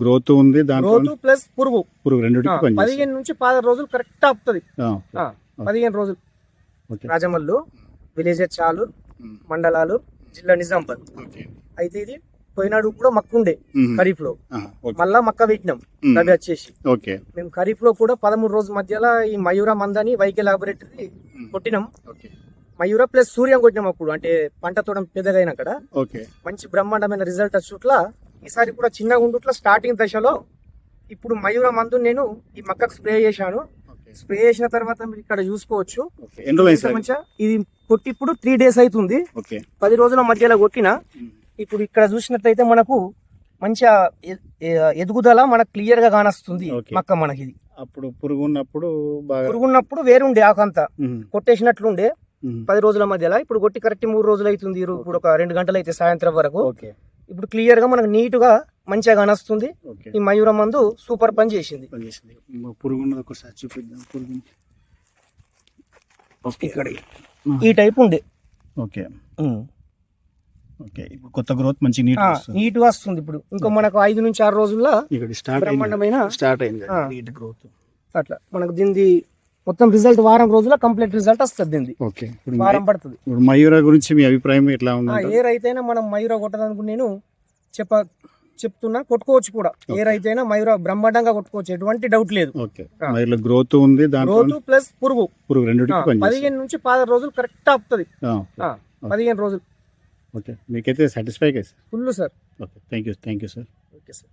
Growth ఉంది, growth plus పురుగు రెండింటికి 15 నుంచి 16 రోజులు కరెక్ట్ ఆపుతుంది. 15 రోజులు. రాజమల్లు, విలేజెస్ చాలు, మండలాలు, జిల్లా నిజామాబాద్. అయితే ఇది పోయినాడు కూడా మక్క ఉండే ఖరీఫ్ లో, మళ్ళా మక్క పెట్టినాం రబీ వచ్చేసి. మేము ఖరీఫ్ లో కూడా 13 రోజుల మధ్యలో ఈ మయూరా మందని వైకే లాబొరేటరీ కొట్టినాం. మయూరా ప్లస్ సూర్యం కొట్టినాం. అప్పుడు అంటే పంట తోడం పెద్దగా అయినా అక్కడ మంచి బ్రహ్మాండమైన రిజల్ట్ వచ్చుట్లా. ఈసారి కూడా చిన్నగా ఉండుట్లా స్టార్టింగ్ దశలో ఇప్పుడు మయూరా మందు నేను ఈ మక్కకు స్ప్రే చేశాను. స్ప్రే చేసిన తర్వాత మీరు ఇక్కడ చూసుకోవచ్చు. ఇది కొట్టి ఇప్పుడు 3 days అవుతుంది. 10 రోజుల మధ్యలో కొట్టిన. ఇప్పుడు ఇక్కడ చూసినట్లయితే మనకు మంచిగా ఎదుగుదల మనకు క్లియర్ గా కానొస్తుంది. మక్క మనకి ఇది అప్పుడు పురుగున్నప్పుడు వేరుండే ఆకంతా కొట్టేసినట్లుండే 10 రోజుల మధ్యలో. ఇప్పుడు కొట్టి కరెక్ట్ 3 రోజులు అవుతుంది. ఇప్పుడు ఒక 2 గంటలు అయితే సాయంత్రం వరకు. ఇప్పుడు క్లియర్ గా మనకు నీట్ గా మంచిగా కానొస్తుంది. ఈ మయూర మందు సూపర్ పని చేసింది. పురుగున్నది ఒకసారి చూపిద్దాం. ఇక్కడ ఈ టైప్ ఉండే. ఇప్పుడు కొత్త గ్రోత్ మంచి నీట్ గా వస్తుంది. ఇప్పుడు ఇంకా మనకు 5 నుంచి 6 రోజుల్లో బ్రహ్మాండమైన స్టార్ట్ అయింది నీట్ గ్రోత్. అట్లా మనకు దీనిది మొత్తం రిజల్ట్ వారం రోజుల్లో కంప్లీట్ రిజల్ట్ వస్తుంది. దీనిది వారం పడుతుంది. మయూరా గురించి మీ అభిప్రాయం ఎట్లా ఉంది? ఏ రైతైనా మనం మయూరా కొట్టడానికి నేను చెప్తున్నా, కొట్టుకోవచ్చు కూడా. ఏ రైతైనా మయూరా బ్రహ్మాండంగా కొట్టుకోవచ్చు, ఎటువంటి డౌట్ లేదు. గ్రోత్ ఉంది, గ్రోత్ ప్లస్ పురుగు రెండింటికి 15 నుంచి 16 రోజులు కరెక్ట్ ఆపుతుంది. 15 రోజులు. మీకైతే satisfy full sir. Thank you sir. Okay sir.